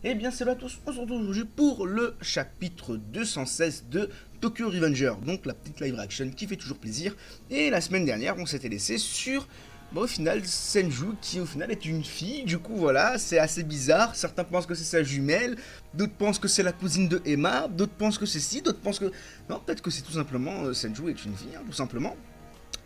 Eh bien, salut à tous, on se retrouve aujourd'hui pour le chapitre 216 de Tokyo Revenger, donc la petite live action qui fait toujours plaisir. Et la semaine dernière, on s'était laissé sur, au final, Senju, qui au final est une fille, du coup voilà, c'est assez bizarre. Certains pensent que c'est sa jumelle, d'autres pensent que c'est la cousine de Emma, d'autres pensent que c'est ci, d'autres pensent que... Non, peut-être que c'est tout simplement, Senju est une fille, hein, tout simplement.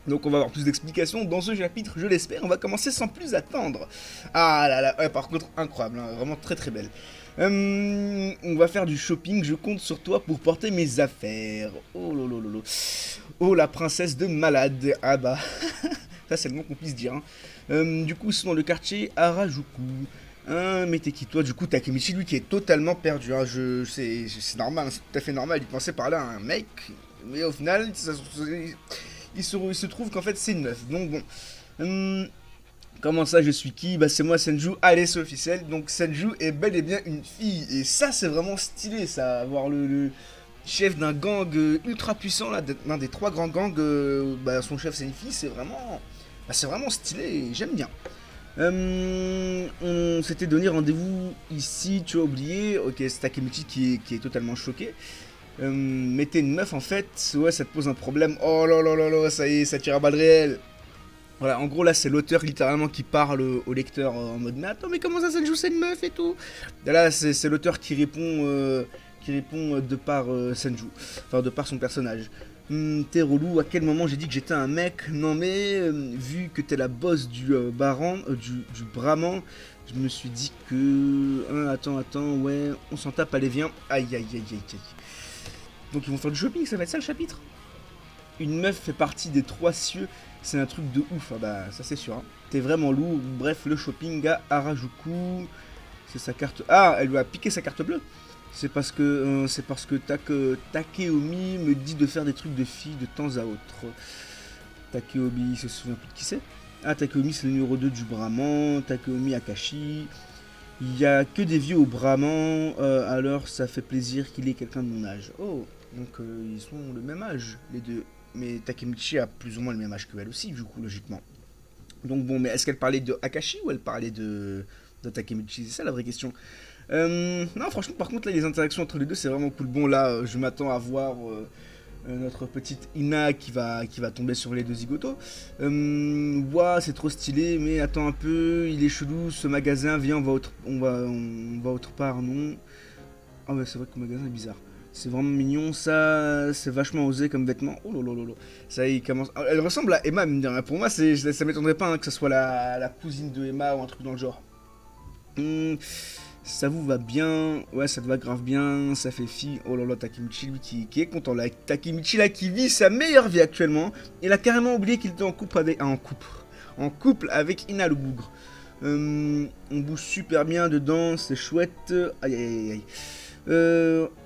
Donc on va avoir plus d'explications dans ce chapitre, je l'espère. On va commencer sans plus attendre. Ah là là, ouais, par contre, incroyable, hein, vraiment très très belle. On va faire du shopping, je compte sur toi pour porter mes affaires. Oh lolo lolo. Oh la princesse de malade. Ah bah, ça c'est le nom qu'on puisse dire. Hein. Du coup, c'est dans le quartier Harajuku. Hein, mais t'es qui toi? Du coup, Takemichi, lui qui est totalement perdu. Hein. C'est normal, hein, c'est tout à fait normal. Il pensait par là à un mec, mais au final, il se trouve qu'en fait c'est une meuf. Donc bon. Comment ça, je suis qui? Bah c'est moi Senju, allez c'est officiel. Donc Senju est bel et bien une fille. Et ça c'est vraiment stylé ça, avoir le chef d'un gang ultra puissant, là, l'un des trois grands gangs, bah, son chef c'est une fille, c'est vraiment stylé et j'aime bien. On s'était donné rendez-vous ici, tu as oublié. Ok, c'est Takemichi qui est totalement choqué. Mais t'es une meuf en fait, ouais ça te pose un problème. Oh là là là là, ça y est, ça tire à balles réelles. Voilà, en gros là c'est l'auteur littéralement qui parle au lecteur en mode mais attends mais comment ça joue c'est une meuf et tout. Et là c'est l'auteur qui répond de par Senju, enfin de par son personnage. T'es relou, à quel moment j'ai dit que j'étais un mec? Non mais vu que t'es la boss du du Brahman, je me suis dit que... attends, ouais, on s'en tape, allez viens. Aïe aïe aïe aïe aïe. Donc ils vont faire du shopping, ça va être ça le chapitre. Une meuf fait partie des trois cieux, c'est un truc de ouf, ah bah ça c'est sûr. Hein. T'es vraiment lourd, bref, le shopping à Harajuku, c'est sa carte... Ah, elle lui a piqué sa carte bleue. C'est parce que Takeomi me dit de faire des trucs de fille de temps à autre. Takeomi, il se souvient plus de qui c'est. Ah, Takeomi c'est le numéro 2 du Brahman, Takeomi Akashi. Il y a que des vieux au Brahman, alors ça fait plaisir qu'il ait quelqu'un de mon âge. Oh, donc ils sont le même âge, les deux. Mais Takemichi a plus ou moins le même âge qu'elle aussi, du coup, logiquement. Donc bon, mais est-ce qu'elle parlait de Akashi ou elle parlait de Takemichi? C'est ça la vraie question. Non, franchement, par contre, là, les interactions entre les deux, c'est vraiment cool. Bon, là, je m'attends à voir notre petite Ina qui va tomber sur les deux zigotos. Ouah, c'est trop stylé, mais attends un peu, il est chelou, ce magasin, viens, on va autre part, non? Ah ouais, c'est vrai que le magasin est bizarre. C'est vraiment mignon, ça, c'est vachement osé comme vêtement. Oh là là là là. Ça, il commence. Elle ressemble à Emma, mine de rien. Pour moi, ça m'étonnerait pas hein, que ce soit la cousine de Emma ou un truc dans le genre. Hmm, ça vous va bien, ouais, ça te va grave bien, ça fait fi. Oh là là, Takemichi, lui, qui est content là. Takemichi, là, qui vit sa meilleure vie actuellement. Il a carrément oublié qu'il était en couple avec. Ah, en couple avec Ina le bougre. On bouge super bien dedans, c'est chouette. Aïe aïe aïe aïe.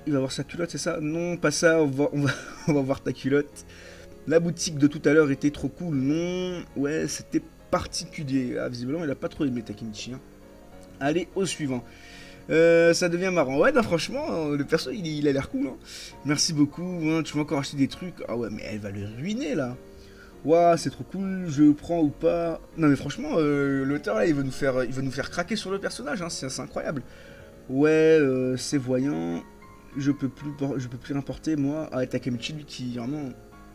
Il va voir sa culotte, c'est ça? Non, pas ça, on va voir ta culotte. La boutique de tout à l'heure était trop cool, non? Ouais, c'était particulier. Ah, visiblement, il a pas trop aimé Takemichi. Hein. Allez, au suivant. Ça devient marrant. Ouais, non, franchement, le perso, il a l'air cool. Hein. Merci beaucoup. Hein, tu vas encore acheter des trucs. Ah ouais, mais elle va le ruiner là. Ouah, c'est trop cool. Je prends ou pas? Non, mais franchement, l'auteur là, il va nous faire craquer sur le personnage. Hein, c'est incroyable. Ouais, c'est voyant. Je peux plus importer moi. Ah, Takemichi, lui, qui vraiment.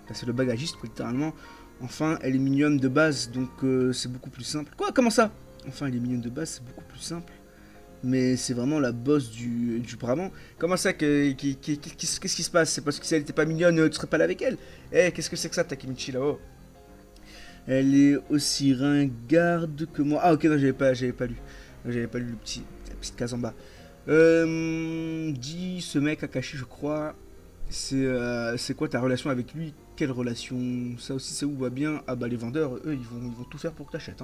Bah, c'est le bagagiste, quoi, littéralement. Enfin, elle est mignonne de base, donc c'est beaucoup plus simple. Quoi? Comment ça? Enfin, elle est mignonne de base, c'est beaucoup plus simple. Mais c'est vraiment la boss du Brahman. Comment ça? Qu'est-ce qui se passe? C'est parce que si elle était pas mignonne, tu serais pas là avec elle? Eh, qu'est-ce que c'est que ça, Takemichi, là-haut? Elle est aussi ringarde que moi. Ah, ok, non, j'avais pas lu. J'avais pas lu la petite case en bas. Dis, ce mec Akashi, je crois. C'est quoi ta relation avec lui? Quelle relation? Ça aussi, c'est où va bien? Ah bah les vendeurs, eux, ils vont tout faire pour que t'achètes.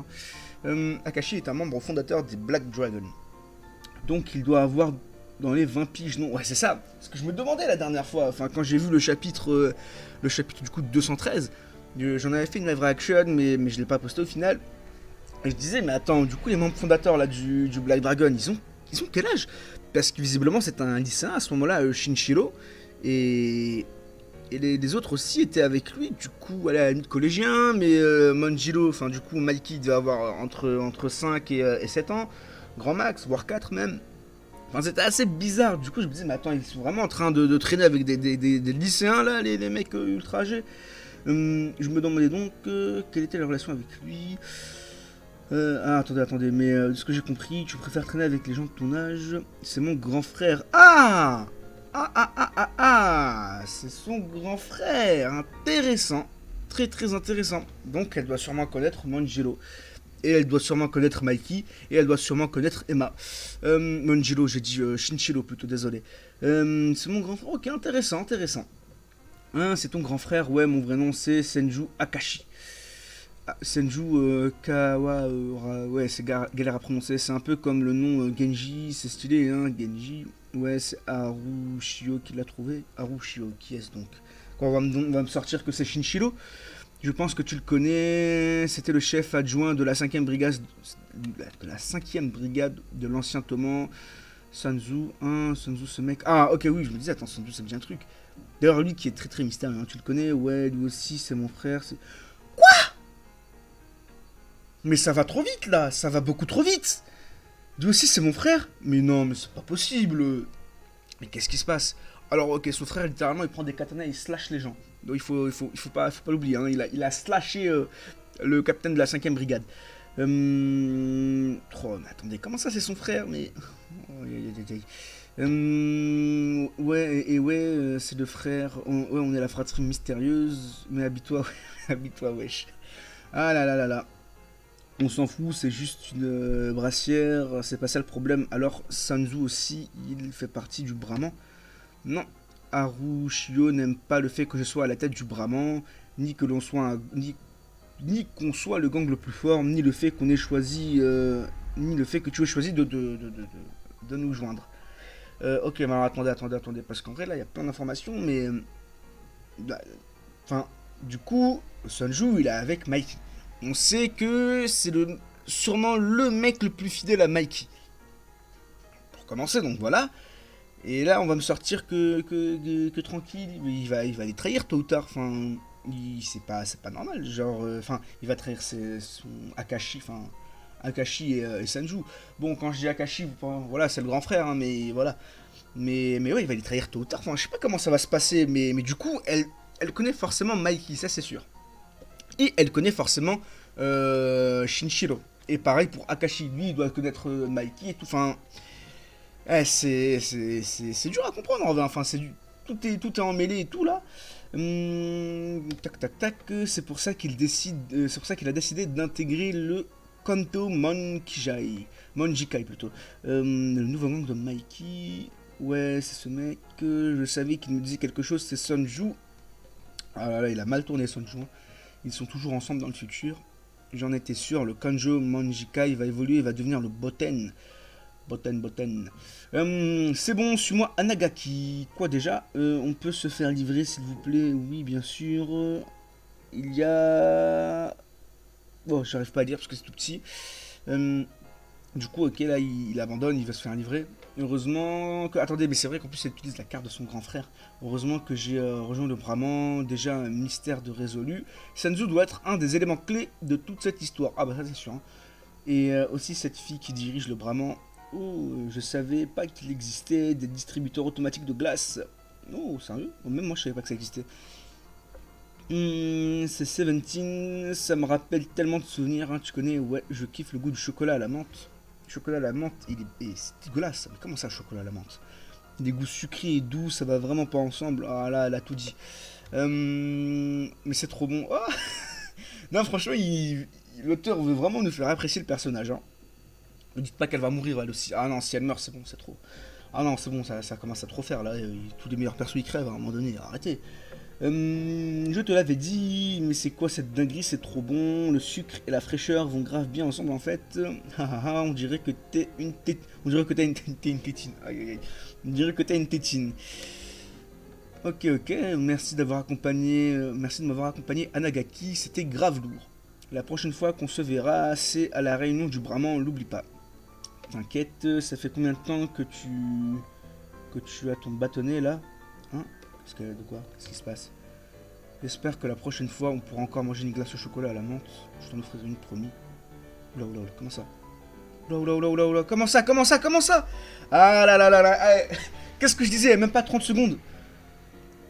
Hein. Akashi est un membre fondateur des Black Dragon. Donc il doit avoir dans les 20 piges, non? Ouais, c'est ça. Ce que je me demandais la dernière fois. Enfin, quand j'ai vu le chapitre du coup de 213, j'en avais fait une live reaction, mais je l'ai pas posté au final. Et je disais, mais attends, du coup, les membres fondateurs là du Black Dragon, ils ont quel âge? Parce que visiblement, c'est un lycéen à ce moment-là, Shinshiro. Et les autres aussi étaient avec lui, du coup, à la limite collégien, mais Manjiro, enfin, du coup, Malky devait avoir entre 5 et 7 ans, grand max, voire 4 même. Enfin, c'était assez bizarre. Du coup, je me disais, mais attends, ils sont vraiment en train de traîner avec des lycéens, là, les mecs ultra âgés. Je me demandais donc quelle était la relation avec lui. Attendez, mais de ce que j'ai compris, tu préfères traîner avec les gens de ton âge. C'est mon grand frère. C'est son grand frère. Intéressant. Très très intéressant. Donc, elle doit sûrement connaître Manjiro. Et elle doit sûrement connaître Mikey. Et elle doit sûrement connaître Emma. Manjiro, j'ai dit Shinchiro plutôt, désolé. C'est mon grand frère. Ok, intéressant, intéressant. Hein, c'est ton grand frère. Ouais, mon vrai nom c'est Senju Akashi. Ah, Senju Kawahara, ouais, c'est galère à prononcer. C'est un peu comme le nom Genji, c'est stylé, hein, Genji. Ouais, c'est Harushio qui l'a trouvé. Harushio, qui est-ce donc? Quand on va me sortir que c'est Shinshiro, je pense que tu le connais. C'était le chef adjoint de la 5ème brigade de l'ancien Toman. Sanzu, Sanzu, ce mec. Ah, ok, oui, je me disais, attends, Sanzu, ça me dit un truc. D'ailleurs, lui qui est très très mystérieux, hein, tu le connais? Ouais, lui aussi, c'est mon frère. Mais ça va trop vite là, ça va beaucoup trop vite. Lui aussi c'est mon frère. Mais non, mais c'est pas possible. Mais qu'est-ce qui se passe? Alors ok, son frère littéralement il prend des katanas et il slash les gens. Donc il faut pas l'oublier. Hein. Il a slashé le capitaine de la 5ème brigade. Oh, mais attendez, comment ça c'est son frère? Mais ouais, et ouais, c'est le frère. Ouais, on est la fratrie mystérieuse. Mais habille-toi, habille-toi, wesh. Ah là là là là. On s'en fout, c'est juste une brassière, c'est pas ça le problème. Alors Sanzu aussi, il fait partie du Brahman. Non, Harushio n'aime pas le fait que je sois à la tête du Brahman, ni que l'on soit ni qu'on soit le gang le plus fort, ni le fait qu'on ait choisi, ni le fait que tu aies choisi de nous joindre. Ok, mais alors attendez, parce qu'en vrai là il y a plein d'informations, mais enfin, du coup, Sanju il est avec Mikey. On sait que c'est sûrement le mec le plus fidèle à Mikey. Pour commencer, donc voilà. Et là, on va me sortir que tranquille, il va les trahir tôt ou tard. Enfin, c'est pas normal. Genre, enfin, il va trahir son Akashi, enfin, Akashi et Sanju. Bon, quand je dis Akashi, voilà, c'est le grand frère, hein, mais voilà. Mais ouais, il va les trahir tôt ou tard. Enfin, je sais pas comment ça va se passer, mais du coup, elle connaît forcément Mikey, ça c'est sûr. Et elle connaît forcément Shinshiro. Et pareil pour Akashi, lui il doit connaître Mikey et tout. Enfin, c'est dur à comprendre en vrai. Enfin, tout est emmêlé et tout là. Tac tac tac. C'est pour ça c'est pour ça qu'il a décidé d'intégrer le Kanto Monjikai. Monjikai plutôt. Le nouveau gang de Mikey. Ouais, c'est ce mec. Je savais qu'il me disait quelque chose. C'est Sonju. Ah là là, il a mal tourné Sonju. Hein. Ils sont toujours ensemble dans le futur. J'en étais sûr, le Kanjo Monjikai va évoluer et va devenir le Boten. Boten. C'est bon, suis-moi Anagaki. Quoi déjà on peut se faire livrer s'il vous plaît? Oui, bien sûr. Il y a... Bon, j'arrive pas à dire parce que c'est tout petit. Du coup, ok, là, il abandonne, il va se faire livrer. Heureusement que... Attendez, mais c'est vrai qu'en plus, elle utilise la carte de son grand frère. Heureusement que j'ai rejoint le Brahman. Déjà, un mystère de résolu. Sanzu doit être un des éléments clés de toute cette histoire. Ah bah ça, c'est sûr. Hein. Et aussi, cette fille qui dirige le Brahman. Oh, je savais pas qu'il existait des distributeurs automatiques de glace. Oh, sérieux? Même moi, je savais pas que ça existait. C'est 17, ça me rappelle tellement de souvenirs, hein, tu connais, ouais, je kiffe le goût du chocolat à la menthe. Le chocolat à la menthe, c'est dégueulasse, mais comment ça, le chocolat à la menthe? Des goûts sucrés et doux, ça va vraiment pas ensemble. Ah là, elle a tout dit. Mais c'est trop bon. Oh non, franchement, l'auteur veut vraiment nous faire apprécier le personnage. Hein. Ne dites pas qu'elle va mourir elle aussi. Ah non, si elle meurt, c'est bon, c'est trop. Ah non, c'est bon, ça commence à trop faire là. Tous les meilleurs persos ils crèvent à un moment donné. Arrêtez. Je te l'avais dit, mais c'est quoi cette dinguerie? C'est trop bon. Le sucre et la fraîcheur vont grave bien ensemble en fait. On dirait que t'es une tétine. On dirait que t'es une tétine. Aïe, aïe, aïe. On dirait que t'es une tétine. Ok, merci merci de m'avoir accompagné Anagaki, c'était grave lourd. La prochaine fois qu'on se verra, c'est à la réunion du Brahman, l'oublie pas. T'inquiète, ça fait combien de temps que tu as ton bâtonnet là? Hein? De quoi? Qu'est-ce qui se passe? J'espère que la prochaine fois on pourra encore manger une glace au chocolat à la menthe. Je t'en offrirai une promis. Oula, comment ça? Oula, oula, oula, oula, oula. Comment ça, comment ça, comment ça? Ah là là là là. Qu'est-ce que je disais? Même pas 30 secondes.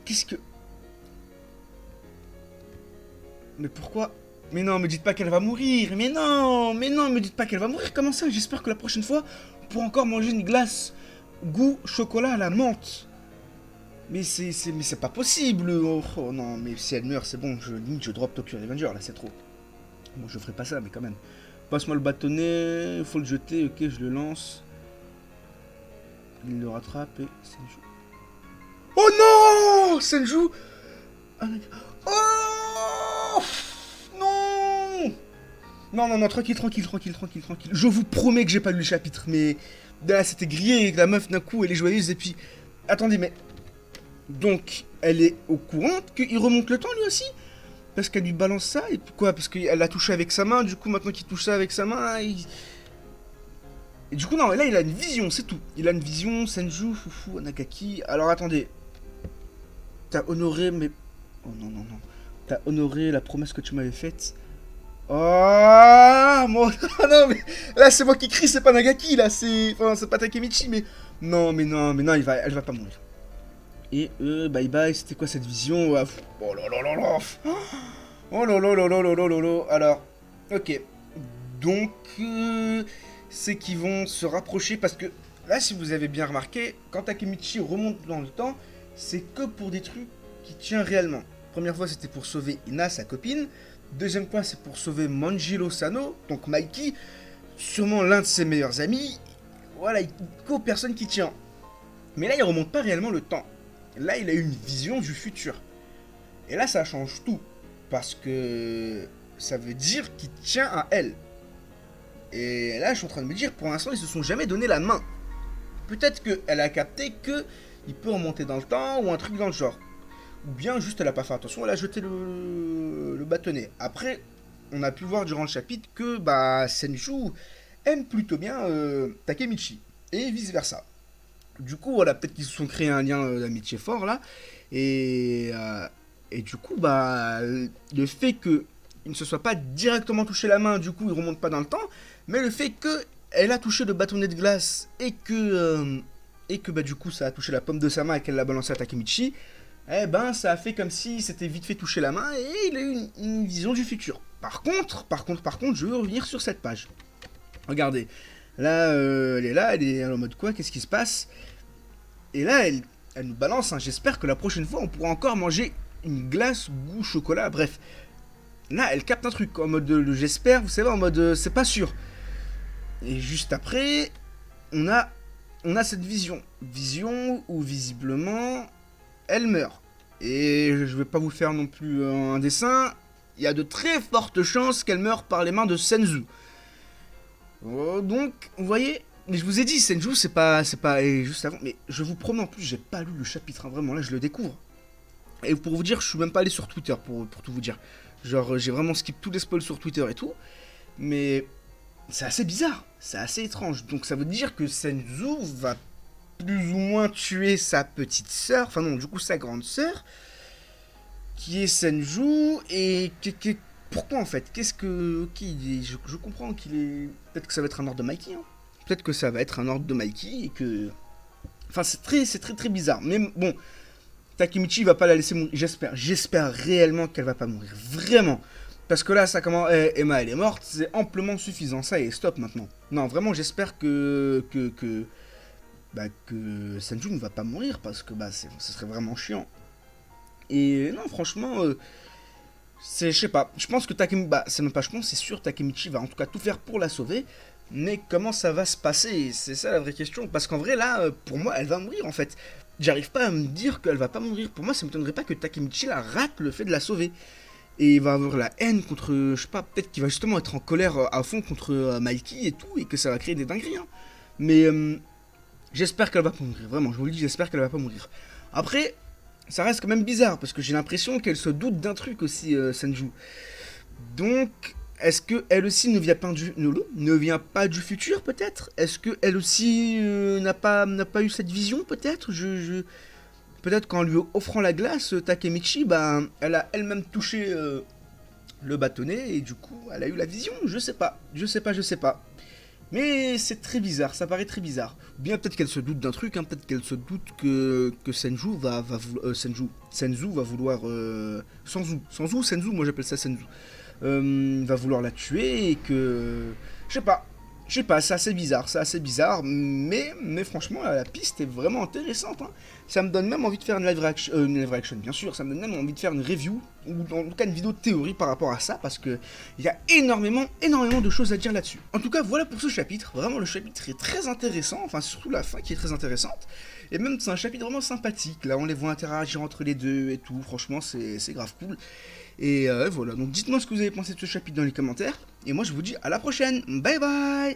Qu'est-ce que... Mais pourquoi? Mais non, me dites pas qu'elle va mourir. Mais non, me dites pas qu'elle va mourir. Comment ça? J'espère que la prochaine fois, on pourra encore manger une glace goût chocolat à la menthe. Mais c'est pas possible. Oh, oh, non, mais si elle meurt, c'est bon. Je drop Tokyo Revenger, là, c'est trop. Bon, je ferai pas ça, mais quand même. Passe-moi le bâtonnet. Faut le jeter. Ok, je le lance. Il le rattrape et... Senju. Oh non! Senju! Oh! Non! Non, non, non, tranquille, tranquille, tranquille, tranquille, tranquille. Je vous promets que j'ai pas lu le chapitre, mais... Là, c'était grillé, la meuf, d'un coup, elle est joyeuse, et puis... Attendez, mais... Donc, elle est au courant qu'il remonte le temps, lui aussi? Parce qu'elle lui balance ça, et pourquoi? Parce qu'elle l'a touché avec sa main, du coup, maintenant qu'il touche ça avec sa main, il... Et du coup, non, là, il a une vision, c'est tout. Il a une vision, Senju, Fufu, Anagaki... Alors, attendez... T'as honoré, mais... Oh, non, non, non. T'as honoré la promesse que tu m'avais faite. Oh, moi, non, mais là, c'est moi qui crie, c'est pas Nagaki, là, c'est... Enfin, c'est pas Takemichi, mais... Non, mais non, mais non, elle va pas mourir. Et bye bye, c'était quoi cette vision? Oh là là là là. Oh là là là là là là là là. Alors, ok. Donc, c'est qu'ils vont se rapprocher, parce que, là, si vous avez bien remarqué, quand Takemichi remonte dans le temps, c'est que pour des trucs qui tiennent réellement. Première fois, c'était pour sauver Ina, sa copine. Deuxième fois, c'est pour sauver Manjiro Sano, donc Mikey, sûrement l'un de ses meilleurs amis. Voilà, il faut personne qui tient. Mais là, il remonte pas réellement le temps. Là, il a une vision du futur. Et là, ça change tout. Parce que ça veut dire qu'il tient à elle. Et là, je suis en train de me dire, pour l'instant, ils se sont jamais donné la main. Peut-être qu'elle a capté qu'il peut remonter dans le temps ou un truc dans le genre. Ou bien juste elle a pas fait attention, elle a jeté le bâtonnet. Après, on a pu voir durant le chapitre que bah, Senju aime plutôt bien Takemichi. Et vice versa. Du coup, voilà, peut-être qu'ils se sont créés un lien d'amitié fort là. Et du coup, bah, le fait qu'il ne se soit pas directement touché la main, du coup, il remonte pas dans le temps. Mais le fait qu'elle a touché le bâtonnet de glace et que bah, du coup, ça a touché la paume de sa main et qu'elle l'a balancé à Takemichi. Eh ben, ça a fait comme si c'était vite fait toucher la main et il a eu une vision du futur. Par contre, je veux revenir sur cette page. Regardez, là, elle est en mode quoi? Qu'est-ce qui se passe? Et là, elle nous balance, hein. J'espère que la prochaine fois, on pourra encore manger une glace goût chocolat, bref. Là, elle capte un truc, en mode j'espère, vous savez, en mode c'est pas sûr. Et juste après, on a cette vision. Vision où visiblement... elle meurt. Et je vais pas vous faire non plus un dessin. Il y a de très fortes chances qu'elle meure par les mains de Senju. Donc, vous voyez, je vous ai dit, Senju, c'est pas, et juste avant, mais je vous promets en plus, j'ai pas lu le chapitre, hein, vraiment, là, je le découvre. Et pour vous dire, je suis même pas allé sur Twitter, pour tout vous dire. Genre, j'ai vraiment skip tous les spoils sur Twitter et tout. Mais c'est assez bizarre, c'est assez étrange. Donc, ça veut dire que Senju va plus ou moins tuer sa petite sœur, enfin non, du coup sa grande sœur, qui est Senju, et pourquoi en fait? Qu'est-ce que... Ok, je comprends qu'il est... Peut-être que ça va être un ordre de Mikey, hein. Peut-être que ça va être un ordre de Mikey, et que... Enfin, c'est très bizarre, mais bon, Takemichi va pas la laisser mourir, j'espère réellement qu'elle va pas mourir, vraiment. Parce que là, ça commence... Emma, elle est morte, c'est amplement suffisant, ça, et stop maintenant. Non, vraiment, j'espère que Senju ne va pas mourir parce que ce serait vraiment chiant. Et non, franchement, je sais pas. Je pense que Takemichi, c'est même pas je pense, c'est sûr, Takemichi va en tout cas tout faire pour la sauver. Mais comment ça va se passer? C'est ça la vraie question. Parce qu'en vrai, là, pour moi, elle va mourir en fait. J'arrive pas à me dire qu'elle va pas mourir. Pour moi, ça m'étonnerait pas que Takemichi la rate le fait de la sauver. Et il va avoir la haine contre, je sais pas, peut-être qu'il va justement être en colère à fond contre Mikey et tout, et que ça va créer des dingueries. Hein. Mais j'espère qu'elle va pas mourir, vraiment, je vous le dis, j'espère qu'elle va pas mourir. Après, ça reste quand même bizarre, parce que j'ai l'impression qu'elle se doute d'un truc aussi, Senju. Donc, est-ce qu'elle aussi ne vient pas du futur, peut-être? Est-ce qu'elle aussi n'a pas eu cette vision, peut-être? Peut-être qu'en lui offrant la glace, Takemichi, elle a elle-même touché le bâtonnet, et du coup, elle a eu la vision, je sais pas. Mais c'est très bizarre, ça paraît très bizarre. Ou bien peut-être qu'elle se doute d'un truc, hein, peut-être qu'elle se doute que Senju va vouloir... Senzu, moi j'appelle ça Senzu. Va vouloir la tuer et que... Je sais pas, c'est assez bizarre, mais franchement, la piste est vraiment intéressante, hein. Ça me donne même envie de faire une live reaction, bien sûr, ça me donne même envie de faire une review, ou en tout cas une vidéo de théorie par rapport à ça, parce que il y a énormément de choses à dire là-dessus. En tout cas, voilà pour ce chapitre, vraiment le chapitre est très intéressant, enfin surtout la fin qui est très intéressante, et même c'est un chapitre vraiment sympathique, là on les voit interagir entre les deux et tout, franchement c'est grave cool. Et voilà, donc dites-moi ce que vous avez pensé de ce chapitre dans les commentaires, et moi je vous dis à la prochaine, bye bye.